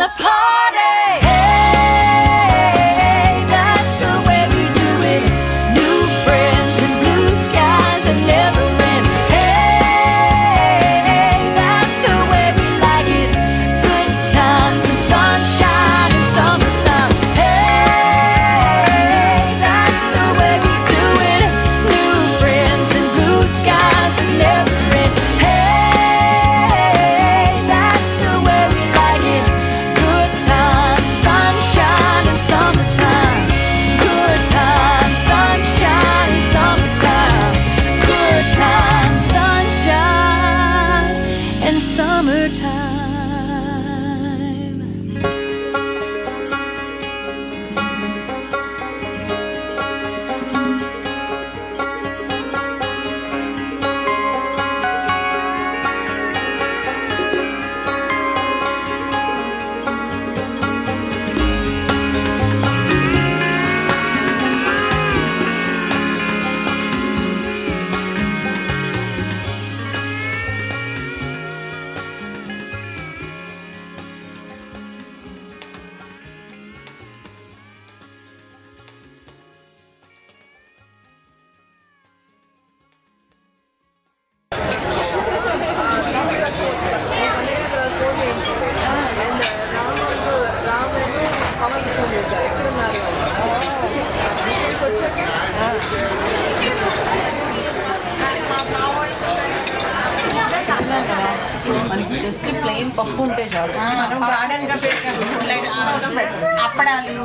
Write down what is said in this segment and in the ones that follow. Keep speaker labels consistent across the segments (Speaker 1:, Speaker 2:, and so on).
Speaker 1: the party. Hey, that's the way we do it. New friends and blue skies that never end. Hey, that's the way we like it. Good times and sunshine and summertime. Hey, that's the way we do it. New friends and blue skies that never end. Hey, that's the way we like it. Good times, sunshine and summertime. Good times, sunshine and summertime. Good times, sunshine and summertime.
Speaker 2: మనకి just plain పప్పు ఉంటే చాలు. మనం garden గా అప్పడాలు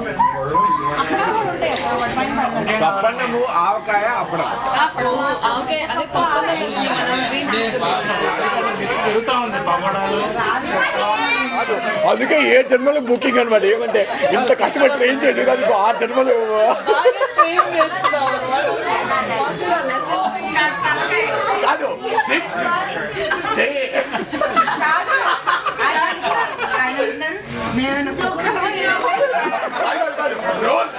Speaker 3: పప్పన్నము ఆవకాయ అప్పడం
Speaker 2: ఆవకాయ అదే పప్పు
Speaker 3: అందుకే ఏ జన్మలో బుకింగ్ అనమాట. ఏమంటే ఇంత కష్టపడి ట్రైన్ చేసేది అది 6 జన్మలు కాదు. Stay role